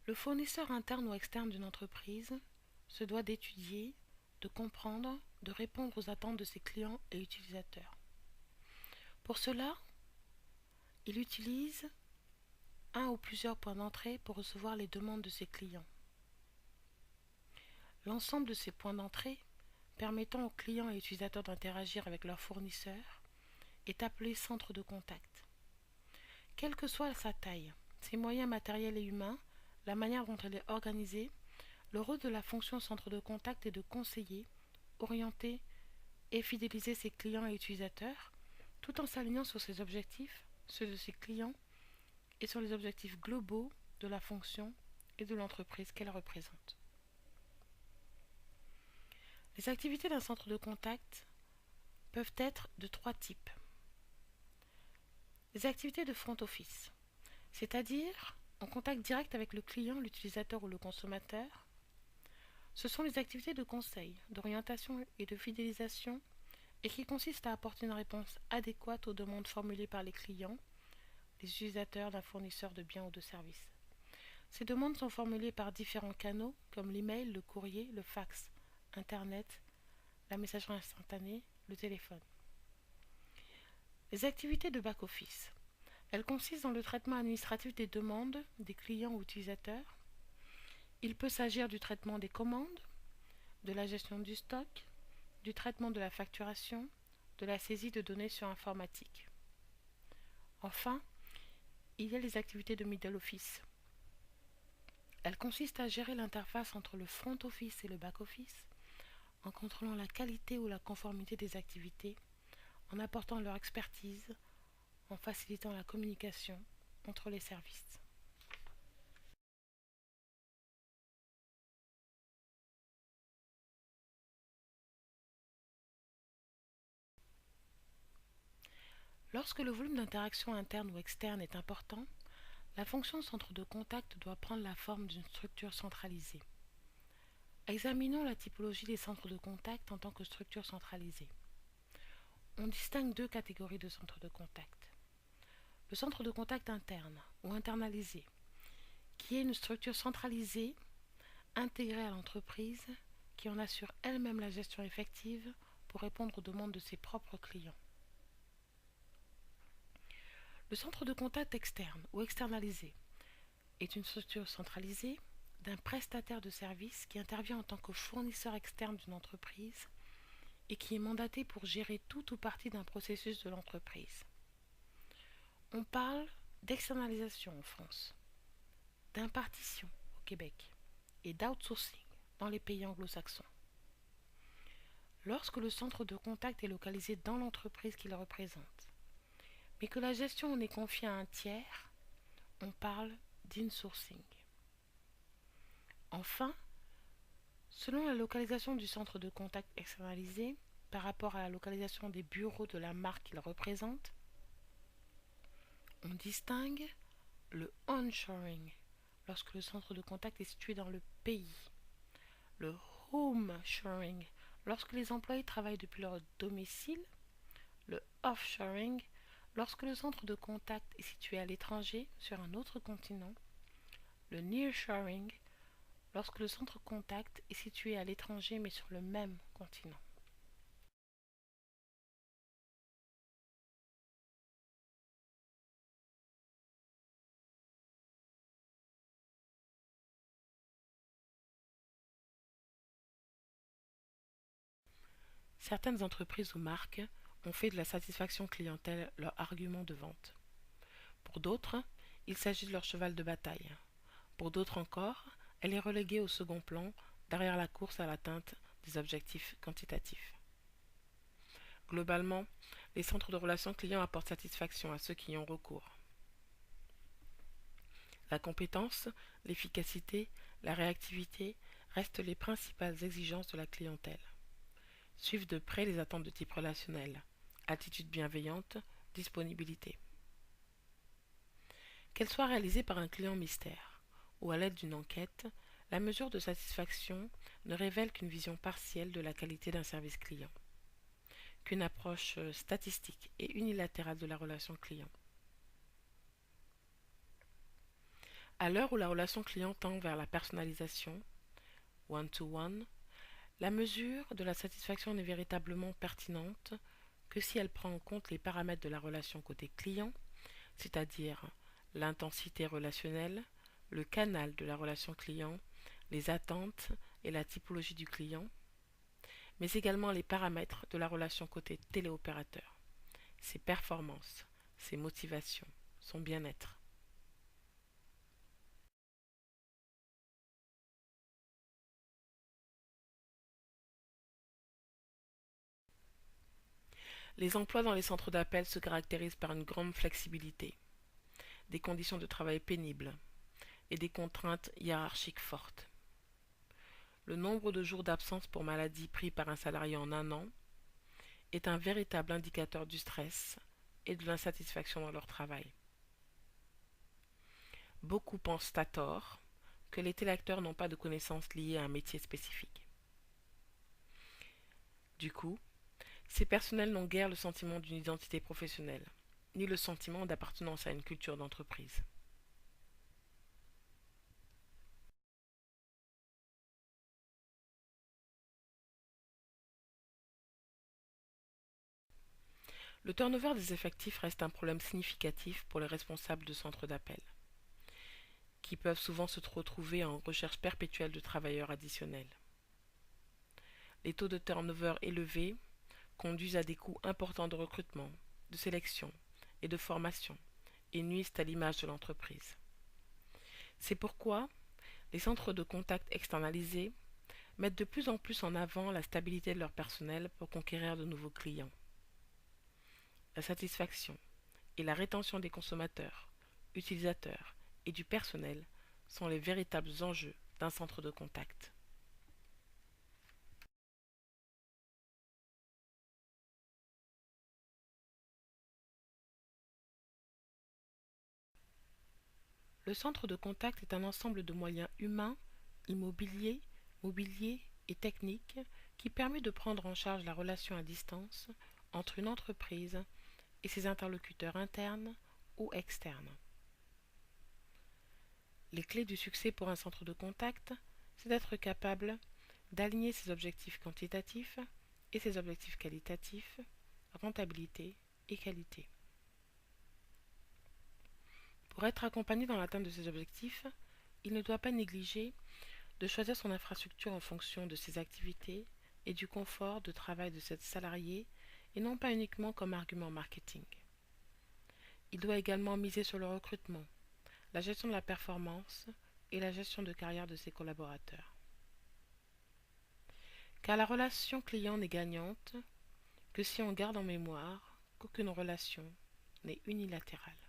Le fournisseur interne ou externe d'une entreprise se doit d'étudier, de comprendre, de répondre aux attentes de ses clients et utilisateurs. Pour cela, il utilise un ou plusieurs points d'entrée pour recevoir les demandes de ses clients. L'ensemble de ces points d'entrée, permettant aux clients et utilisateurs d'interagir avec leurs fournisseurs, est appelé centre de contact. Quelle que soit sa taille, ses moyens matériels et humains, la manière dont elle est organisée, le rôle de la fonction centre de contact est de conseiller, orienter et fidéliser ses clients et utilisateurs, tout en s'alignant sur ses objectifs, ceux de ses clients et sur les objectifs globaux de la fonction et de l'entreprise qu'elle représente. Les activités d'un centre de contact peuvent être de trois types. Les activités de front office, c'est-à-dire en contact direct avec le client, l'utilisateur ou le consommateur. Ce sont les activités de conseil, d'orientation et de fidélisation et qui consistent à apporter une réponse adéquate aux demandes formulées par les clients, les utilisateurs d'un fournisseur de biens ou de services. Ces demandes sont formulées par différents canaux comme l'email, le courrier, le fax, Internet, la messagerie instantanée, le téléphone. Les activités de back-office. Elles consistent dans le traitement administratif des demandes des clients ou utilisateurs. Il peut s'agir du traitement des commandes, de la gestion du stock, du traitement de la facturation, de la saisie de données sur informatique. Enfin, il y a les activités de middle office. Elles consistent à gérer l'interface entre le front office et le back office, en contrôlant la qualité ou la conformité des activités, en apportant leur expertise, en facilitant la communication entre les services. Lorsque le volume d'interaction interne ou externe est important, la fonction centre de contact doit prendre la forme d'une structure centralisée. Examinons la typologie des centres de contact en tant que structure centralisée. On distingue deux catégories de centres de contact. Le centre de contact interne ou internalisé, qui est une structure centralisée intégrée à l'entreprise qui en assure elle-même la gestion effective pour répondre aux demandes de ses propres clients. Le centre de contact externe ou externalisé est une structure centralisée d'un prestataire de service qui intervient en tant que fournisseur externe d'une entreprise et qui est mandaté pour gérer tout ou partie d'un processus de l'entreprise. On parle d'externalisation en France, d'impartition au Québec et d'outsourcing dans les pays anglo-saxons. Lorsque le centre de contact est localisé dans l'entreprise qu'il représente, mais que la gestion en est confiée à un tiers, on parle d'insourcing. Enfin, selon la localisation du centre de contact externalisé par rapport à la localisation des bureaux de la marque qu'il représente, on distingue le onshoring lorsque le centre de contact est situé dans le pays, le homeshoring lorsque les employés travaillent depuis leur domicile, le offshoring lorsque le centre de contact est situé à l'étranger sur un autre continent, le nearshoring lorsque le centre contact est situé à l'étranger mais sur le même continent. Certaines entreprises ou marques ont fait de la satisfaction clientèle leur argument de vente. Pour d'autres, il s'agit de leur cheval de bataille. Pour d'autres encore, elle est reléguée au second plan derrière la course à l'atteinte des objectifs quantitatifs. Globalement, les centres de relations clients apportent satisfaction à ceux qui y ont recours. La compétence, l'efficacité, la réactivité restent les principales exigences de la clientèle. Suivent de près les attentes de type relationnel, attitude bienveillante, disponibilité. Qu'elle soit réalisée par un client mystère ou à l'aide d'une enquête, la mesure de satisfaction ne révèle qu'une vision partielle de la qualité d'un service client, qu'une approche statistique et unilatérale de la relation client. À l'heure où la relation client tend vers la personnalisation, one-to-one, la mesure de la satisfaction n'est véritablement pertinente que si elle prend en compte les paramètres de la relation côté client, c'est-à-dire l'intensité relationnelle, le canal de la relation client, les attentes et la typologie du client, mais également les paramètres de la relation côté téléopérateur, ses performances, ses motivations, son bien-être. Les emplois dans les centres d'appel se caractérisent par une grande flexibilité, des conditions de travail pénibles et des contraintes hiérarchiques fortes. Le nombre de jours d'absence pour maladie pris par un salarié en un an est un véritable indicateur du stress et de l'insatisfaction dans leur travail. Beaucoup pensent à tort que les téléacteurs n'ont pas de connaissances liées à un métier spécifique. Du coup, ces personnels n'ont guère le sentiment d'une identité professionnelle, ni le sentiment d'appartenance à une culture d'entreprise. Le turnover des effectifs reste un problème significatif pour les responsables de centres d'appel, qui peuvent souvent se retrouver en recherche perpétuelle de travailleurs additionnels. Les taux de turnover élevés conduisent à des coûts importants de recrutement, de sélection et de formation, et nuisent à l'image de l'entreprise. C'est pourquoi les centres de contact externalisés mettent de plus en plus en avant la stabilité de leur personnel pour conquérir de nouveaux clients. La satisfaction et la rétention des consommateurs, utilisateurs et du personnel sont les véritables enjeux d'un centre de contact. Le centre de contact est un ensemble de moyens humains, immobiliers, mobiliers et techniques qui permet de prendre en charge la relation à distance entre une entreprise et ses interlocuteurs internes ou externes. Les clés du succès pour un centre de contact, c'est d'être capable d'aligner ses objectifs quantitatifs et ses objectifs qualitatifs, rentabilité et qualité. Pour être accompagné dans l'atteinte de ces objectifs, il ne doit pas négliger de choisir son infrastructure en fonction de ses activités et du confort de travail de ses salariés et non pas uniquement comme argument marketing. Il doit également miser sur le recrutement, la gestion de la performance et la gestion de carrière de ses collaborateurs. Car la relation client n'est gagnante que si on garde en mémoire qu'aucune relation n'est unilatérale.